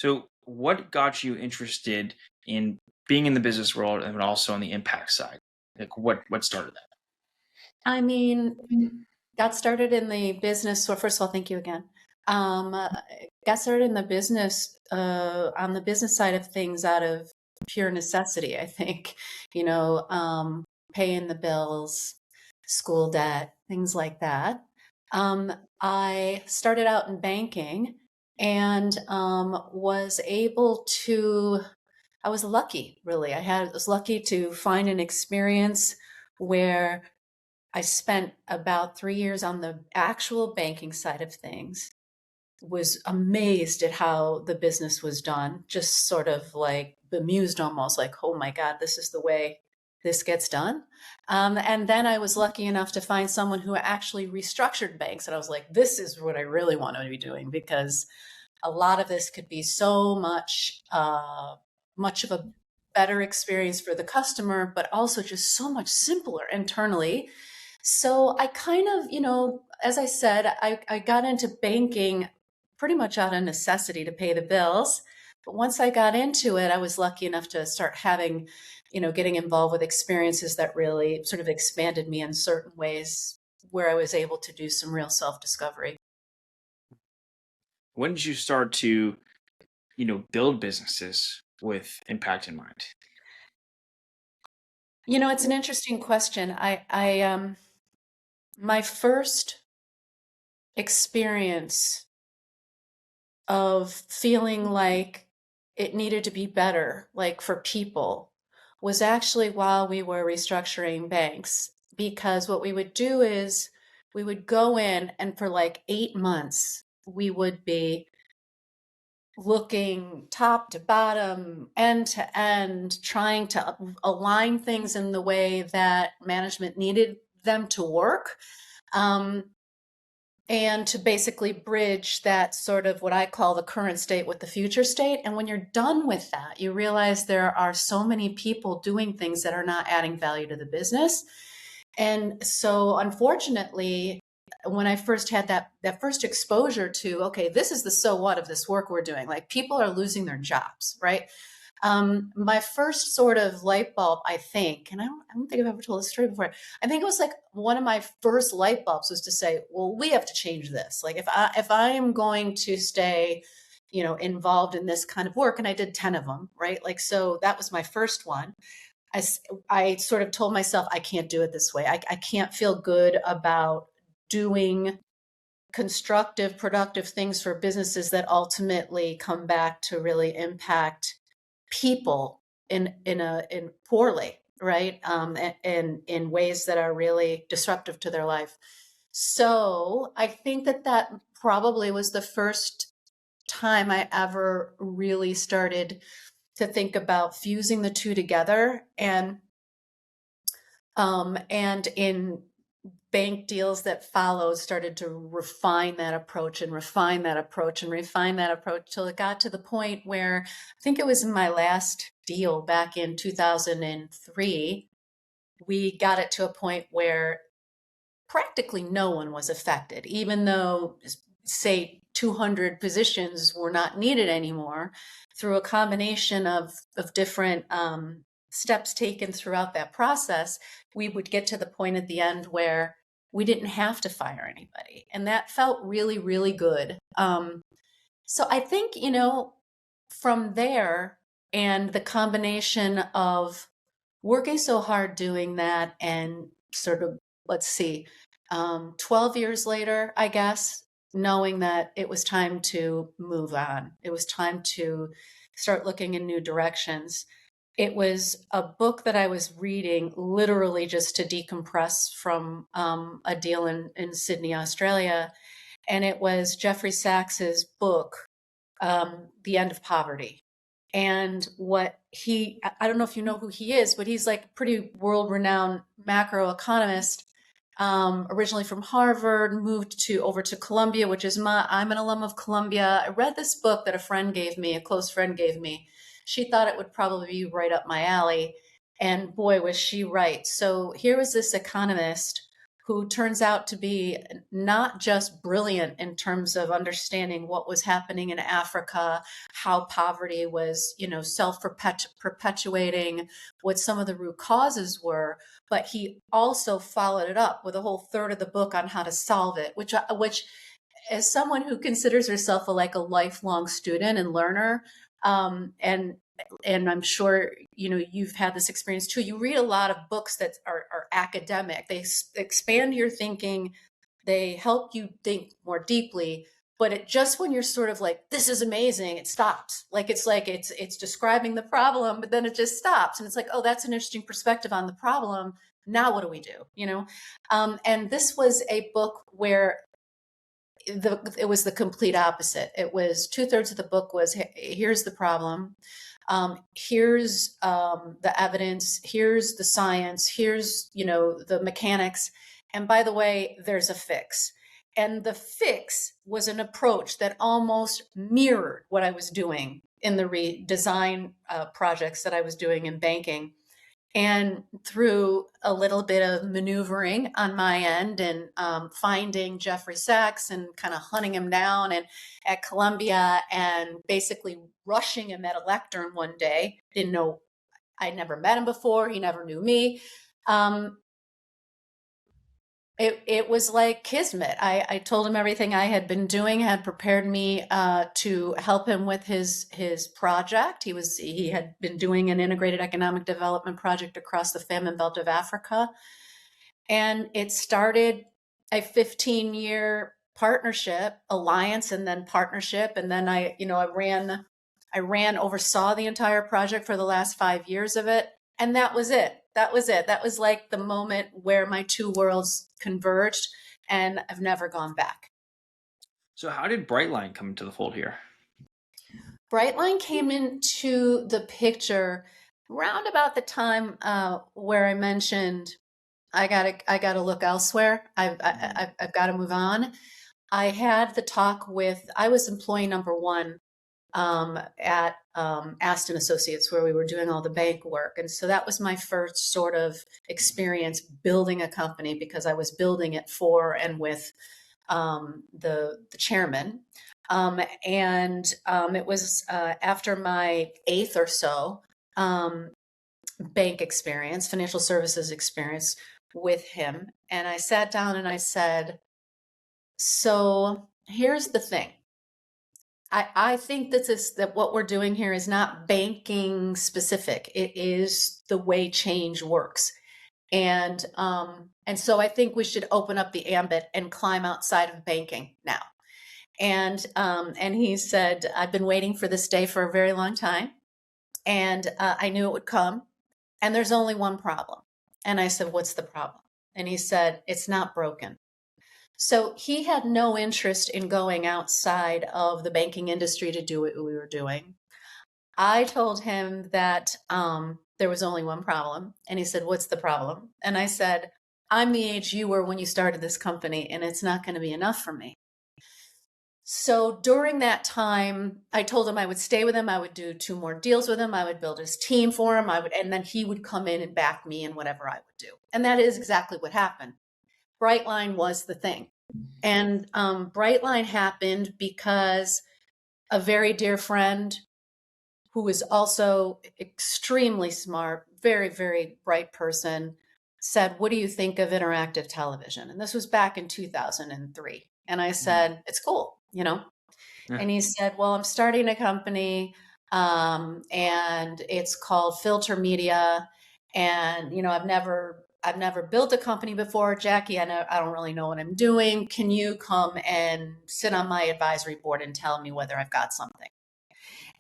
So, what got you interested in being in the business world and also on the impact side? Like, what started that? I mean, got started in the business. So first of all, thank you again. Got started in the business on the business side of things out of pure necessity. I think, paying the bills, school debt, things like that. Um, I started out in banking and was able to. I was lucky, really. Was lucky to find an experience where I spent about 3 years on the actual banking side of things, was amazed at how the business was done, just sort of like bemused almost, like, oh my God, this is the way this gets done. And then I was lucky enough to find someone who actually restructured banks. And I was like, this is what I really want to be doing because a lot of this could be so much of a better experience for the customer, but also just so much simpler internally. So I kind of, as I said, I got into banking pretty much out of necessity to pay the bills. But once I got into it, I was lucky enough to start having, getting involved with experiences that really sort of expanded me in certain ways where I was able to do some real self discovery. When did you start to, build businesses with impact in mind? It's an interesting question. My first experience of feeling like it needed to be better, like for people, was actually while we were restructuring banks. Because what we would do is we would go in and for like 8 months, we would be looking top to bottom, end to end, trying to align things in the way that management needed them to work. Um, and to basically bridge that sort of what I call the current state with the future state. And when you're done with that, you realize there are so many people doing things that are not adding value to the business. And so, unfortunately, when I first had that first exposure to, okay, this is the so what of this work we're doing. Like people are losing their jobs, right? My first sort of light bulb, I think, and I don't think I've ever told this story before. I think it was like one of my first light bulbs was to say, well, we have to change this. Like if I am going to stay, involved in this kind of work, and I did 10 of them, right? Like, so that was my first one. I sort of told myself, I can't do it this way. I can't feel good about doing constructive, productive things for businesses that ultimately come back to really impact people in poorly, right? And in ways that are really disruptive to their life. So I think that probably was the first time I ever really started to think about fusing the two together. And in bank deals that followed, started to refine that approach and refine that approach and refine that approach till it got to the point where I think it was in my last deal back in 2003, we got it to a point where practically no one was affected, even though, say, 200 positions were not needed anymore through a combination of different steps taken throughout that process. We would get to the point at the end where we didn't have to fire anybody. And that felt really, really good. So I think, from there and the combination of working so hard doing that and sort of, let's see, 12 years later, I guess, knowing that it was time to move on, it was time to start looking in new directions. It was a book that I was reading literally just to decompress from a deal in Sydney, Australia. And it was Jeffrey Sachs's book, The End of Poverty. And I don't know if you know who he is, but he's like a pretty world renowned macroeconomist, originally from Harvard, moved over to Columbia, I'm an alum of Columbia. I read this book that a close friend gave me. She thought it would probably be right up my alley. And boy, was she right. So here was this economist who turns out to be not just brilliant in terms of understanding what was happening in Africa, how poverty was, self-perpetuating, what some of the root causes were, but he also followed it up with a whole third of the book on how to solve it, which as someone who considers herself like a lifelong student and learner, and I'm sure you've had this experience too. You read a lot of books that are academic. They expand your thinking. They help you think more deeply. But just when you're sort of like, this is amazing, it stops. It's describing the problem, but then it just stops. And it's like, oh, that's an interesting perspective on the problem. Now what do we do? And this was a book where it was the complete opposite. It was 2/3 of the book was, here's the problem. Here's the evidence. Here's the science. Here's, the mechanics. And by the way, there's a fix. And the fix was an approach that almost mirrored what I was doing in the redesign projects that I was doing in banking. And through a little bit of maneuvering on my end and finding Jeffrey Sachs and kind of hunting him down and at Columbia and basically rushing him at a lectern one day, didn't know, I'd never met him before. He never knew me. It was like kismet. I told him everything I had been doing, had prepared me to help him with his project. He had been doing an integrated economic development project across the famine belt of Africa. And it started a 15-year partnership, alliance, and then partnership. And then I oversaw the entire project for the last 5 years of it. And that was it. That was like the moment where my two worlds converged, and I've never gone back. So how did BrightLine come into the fold here? BrightLine came into the picture around about the time where I mentioned I gotta look elsewhere. I've got to move on. I had the talk I was employee number one at Aston Associates, where we were doing all the bank work. And so that was my first sort of experience building a company, because I was building it for and with the chairman. It was after my 8th or so bank experience, financial services experience with him. And I sat down and I said, so here's the thing. I think that what we're doing here is not banking specific. It is the way change works. And so I think we should open up the ambit and climb outside of banking now. And he said, I've been waiting for this day for a very long time. And I knew it would come. And there's only one problem. And I said, what's the problem? And he said, it's not broken. So he had no interest in going outside of the banking industry to do what we were doing. I told him that there was only one problem. And he said, what's the problem? And I said, I'm the age you were when you started this company, and it's not going to be enough for me. So during that time, I told him I would stay with him. I would do 2 more deals with him. I would build his team for him. And then he would come in and back me in whatever I would do. And that is exactly what happened. BrightLine was the thing. And BrightLine happened because a very dear friend who is also extremely smart, very, very bright person, said, what do you think of interactive television? And this was back in 2003. And I said, it's cool, Yeah. And he said, well, I'm starting a company and it's called Filter Media. And, I've never built a company before, Jackie. I don't really know what I'm doing. Can you come and sit on my advisory board and tell me whether I've got something?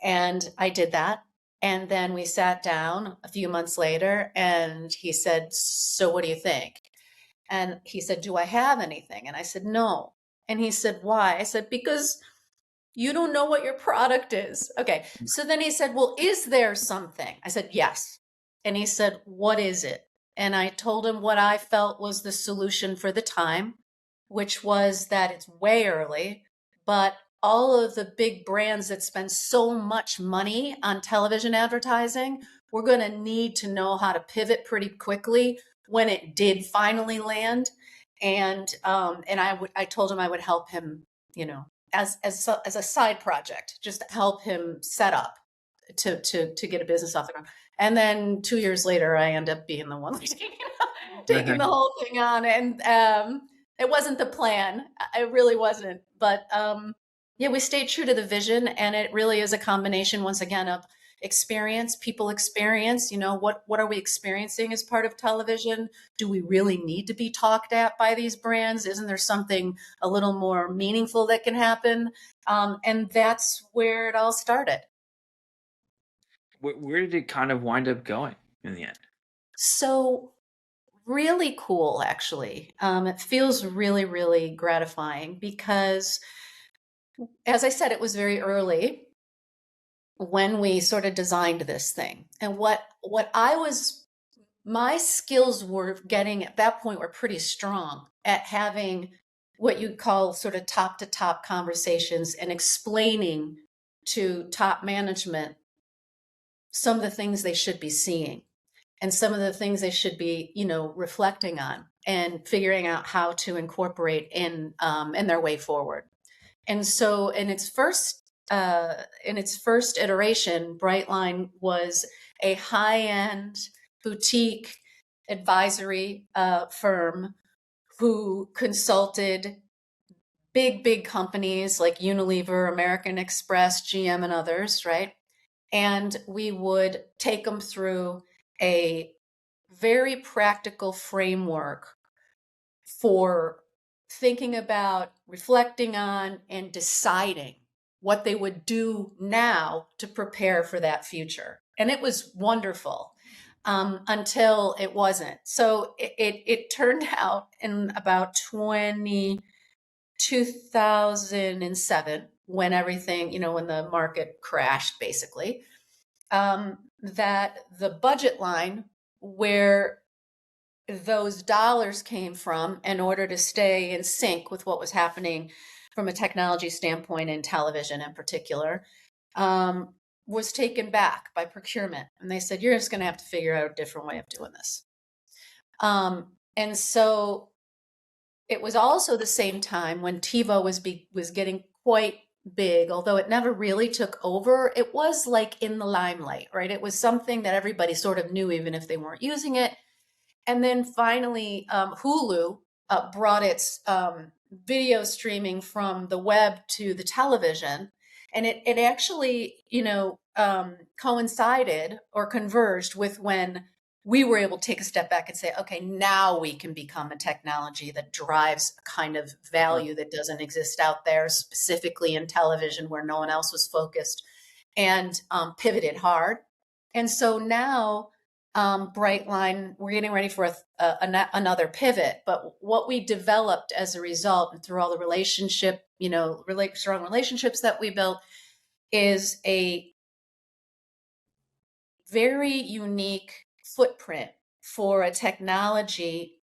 And I did that. And then we sat down a few months later and he said, so what do you think? And he said, do I have anything? And I said, no. And he said, why? I said, because you don't know what your product is. Okay. So then he said, well, is there something? I said, yes. And he said, what is it? And I told him what I felt was the solution for the time, which was that it's way early, but all of the big brands that spend so much money on television advertising, we're going to need to know how to pivot pretty quickly when it did finally land. And I told him I would help him, you know, as a side project, just help him set up to get a business off the ground. And then 2 years later, I end up being the one taking the whole thing on, and it wasn't the plan. It really wasn't. But yeah, we stayed true to the vision, and it really is a combination, once again, of experience, people experience. You know, what are we experiencing as part of television? Do we really need to be talked at by these brands? Isn't there something a little more meaningful that can happen? And that's where it all started. Where did it kind of wind up going in the end? So really cool, actually. It feels really, really gratifying because, as I said, it was very early when we sort of designed this thing. And my skills were getting at that point were pretty strong at having what you'd call sort of top to top conversations and explaining to top management some of the things they should be seeing and some of the things they should be, you know, reflecting on and figuring out how to incorporate in their way forward. And so in its first iteration, BrightLine was a high-end boutique advisory firm who consulted big companies like Unilever, American Express, GM, and others, right? And we would take them through a very practical framework for thinking about, reflecting on, and deciding what they would do now to prepare for that future. And it was wonderful until it wasn't. So it turned out in about 2007, when everything, you know, when the market crashed, basically, that the budget line where those dollars came from in order to stay in sync with what was happening from a technology standpoint in television in particular, was taken back by procurement. And they said, you're just going to have to figure out a different way of doing this. And so it was also the same time when TiVo was getting quite big, although it never really took over. It was like in the limelight, right? It was something that everybody sort of knew, even if they weren't using it. And then finally, Hulu brought its video streaming from the web to the television. And it actually, you know, coincided or converged with when we were able to take a step back and say, okay, now we can become a technology that drives a kind of value that doesn't exist out there, specifically in television where no one else was focused, and pivoted hard. And so now, BrightLine, we're getting ready for another pivot. But what we developed as a result, and through all the relationship, you know, strong relationships that we built, is a very unique footprint for a technology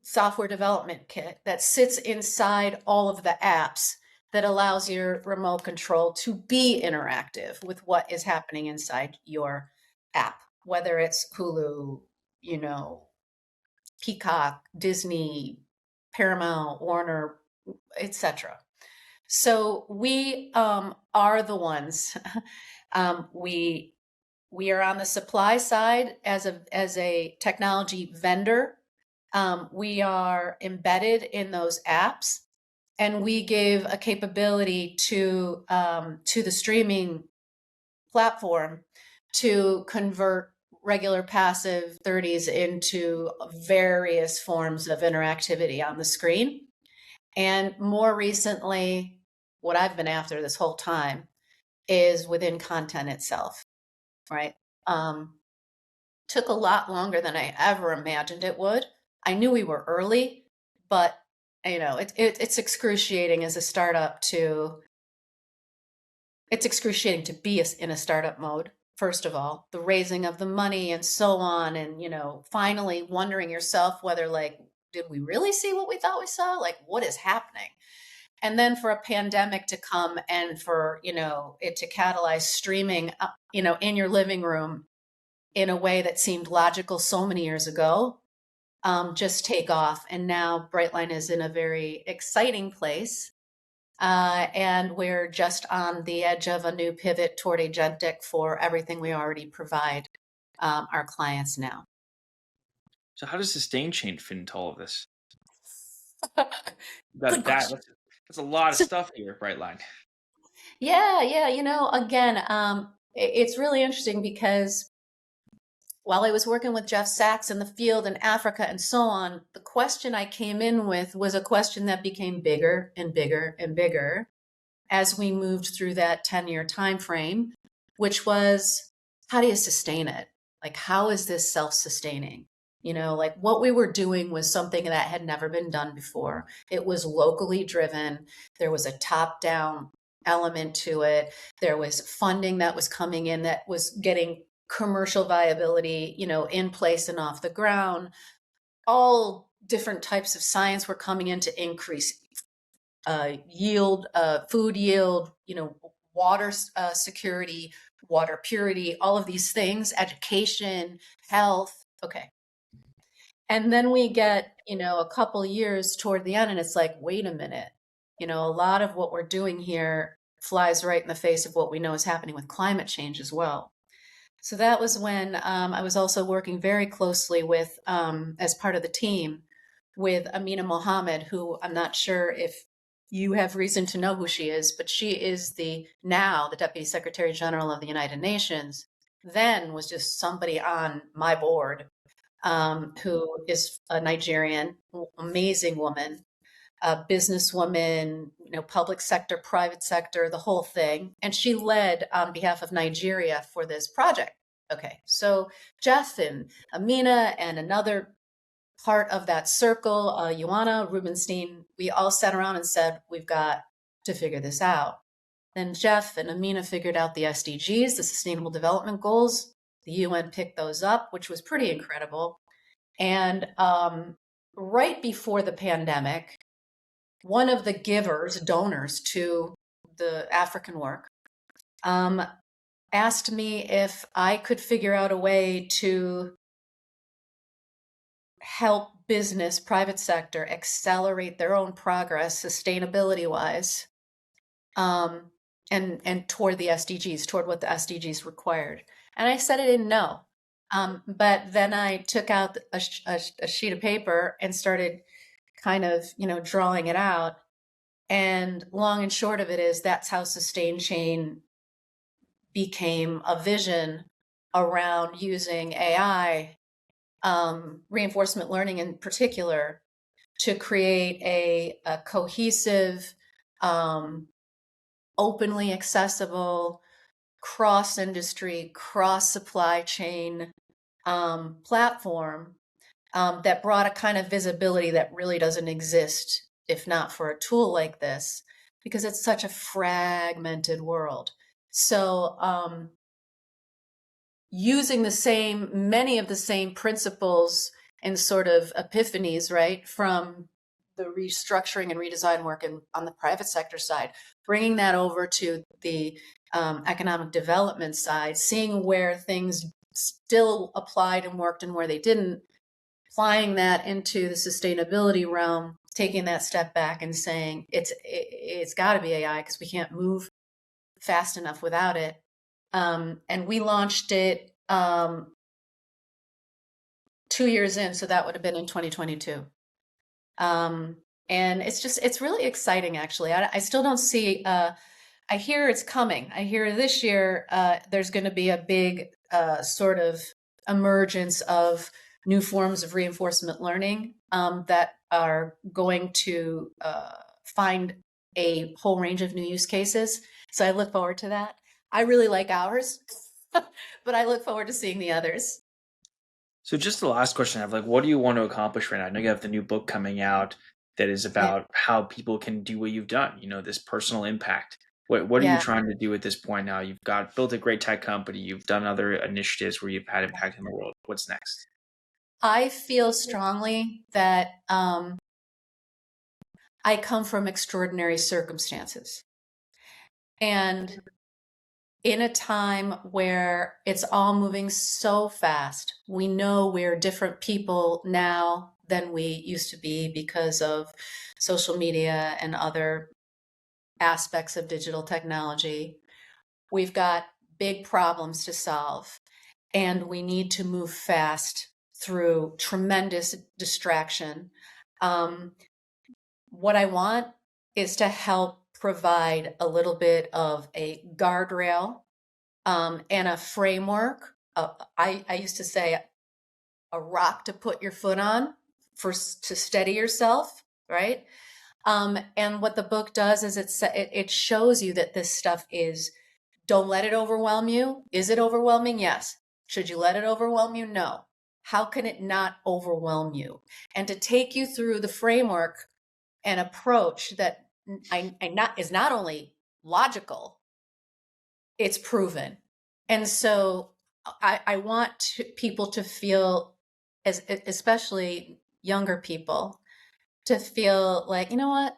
software development kit that sits inside all of the apps that allows your remote control to be interactive with what is happening inside your app, whether it's Hulu, you know, Peacock, Disney, Paramount, Warner, etc. So we are the ones. We are on the supply side as a technology vendor. We are embedded in those apps, and we give a capability to the streaming platform to convert regular passive 30s into various forms of interactivity on the screen. And more recently, what I've been after this whole time is within content itself, right? Took a lot longer than I ever imagined it would. I knew we were early, but you know, it's excruciating as a startup it's excruciating to be in a startup mode. First of all, the raising of the money and so on, and you know, finally wondering yourself whether, like, did we really see what we thought we saw? Like, what is happening? And then for a pandemic to come and for, you know, it to catalyze streaming, you know, in your living room in a way that seemed logical so many years ago, just take off. And now BrightLine is in a very exciting place. And we're just on the edge of a new pivot toward agentic for everything we already provide our clients now. So how does sustain chain fit into all of this? Good That question. that's a lot of stuff here, Brightline. Yeah, yeah. Again, it's really interesting because while I was working with Jeff Sachs in the field in Africa and so on, the question I came in with was a question that became bigger and bigger and bigger as we moved through that 10-year time frame, which was, how do you sustain it? Like, how is this self-sustaining? Like what we were doing was something that had never been done before. It was locally driven. There was a top-down element to it. There was funding that was coming in that was getting commercial viability, in place and off the ground. All different types of science were coming in to increase yield, food yield, water security, water purity, all of these things, education, health. Okay. And then we get, a couple years toward the end, and it's like, wait a minute. A lot of what we're doing here flies right in the face of what we know is happening with climate change as well. So that was when I was also working very closely with, as part of the team, with Amina Mohammed, who I'm not sure if you have reason to know who she is, but she is now the Deputy Secretary General of the United Nations, then was just somebody on my board, who is a Nigerian, amazing woman, a businesswoman, public sector, private sector, the whole thing. And she led on behalf of Nigeria for this project. Okay, so Jeff and Amina and another part of that circle, Ioana Rubenstein, we all sat around and said, we've got to figure this out. Then Jeff and Amina figured out the SDGs, the Sustainable Development Goals. The UN picked those up, which was pretty incredible. And right before the pandemic, one of the donors to the African work, asked me if I could figure out a way to help business, private sector, accelerate their own progress sustainability wise, and toward the SDGs, toward what the SDGs required. And I said I didn't know. But then I took out a sheet of paper and started kind of, drawing it out. And long and short of it is that's how Sustain Chain became a vision around using AI, reinforcement learning in particular, to create a cohesive, openly accessible, cross-industry, cross-supply chain platform that brought a kind of visibility that really doesn't exist if not for a tool like this, because it's such a fragmented world. So using many of the same principles and sort of epiphanies, right, from the restructuring and redesign work on the private sector side, bringing that over to the economic development side, seeing where things still applied and worked and where they didn't, applying that into the sustainability realm, taking that step back and saying it's got to be AI because we can't move fast enough without it. And we launched it 2 years in, so that would have been in 2022. And it's really exciting, actually. I still don't see, I hear it's coming. I hear this year there's going to be a big sort of emergence of new forms of reinforcement learning that are going to find a whole range of new use cases. So I look forward to that. I really like ours, but I look forward to seeing the others. So just the last question I have, like, what do you want to accomplish right now? I know you have the new book coming out that is about how people can do what you've done, this personal impact. What are you Yeah. trying to do at this point now? You've built a great tech company. You've done other initiatives where you've had impact in the world. What's next? I feel strongly that I come from extraordinary circumstances. And in a time where it's all moving so fast, we know we're different people now than we used to be because of social media and other aspects of digital technology. We've got big problems to solve, and we need to move fast through tremendous distraction. Um, what I want is to help provide a little bit of a guardrail and a framework. I used to say a rock to put your foot on to steady yourself, right? And what the book does is it shows you that this stuff is, don't let it overwhelm you. Is it overwhelming? Yes. Should you let it overwhelm you? No. How can it not overwhelm you? And to take you through the framework and approach that is not only logical, it's proven. And so I want people to feel, especially younger people, to feel like, you know what?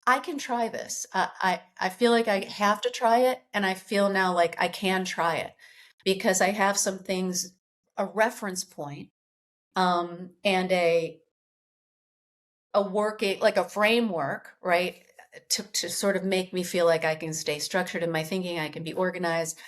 I can try this. I feel like I have to try it, and I feel now like I can try it because I have some things, a reference point, and a working, like a framework, right? To sort of make me feel like I can stay structured in my thinking, I can be organized.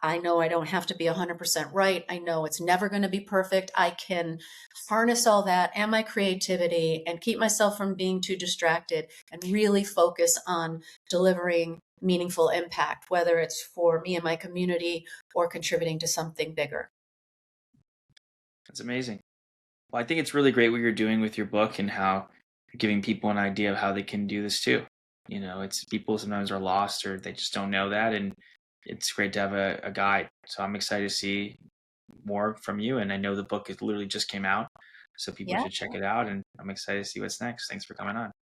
I know I don't have to be 100% right. I know it's never going to be perfect. I can harness all that and my creativity and keep myself from being too distracted and really focus on delivering meaningful impact, whether it's for me and my community or contributing to something bigger. That's amazing. Well, I think it's really great what you're doing with your book and how you're giving people an idea of how they can do this too. It's people sometimes are lost or they just don't know that. And it's great to have a guide. So I'm excited to see more from you. And I know the book is literally just came out. So people Yeah. should check it out. And I'm excited to see what's next. Thanks for coming on.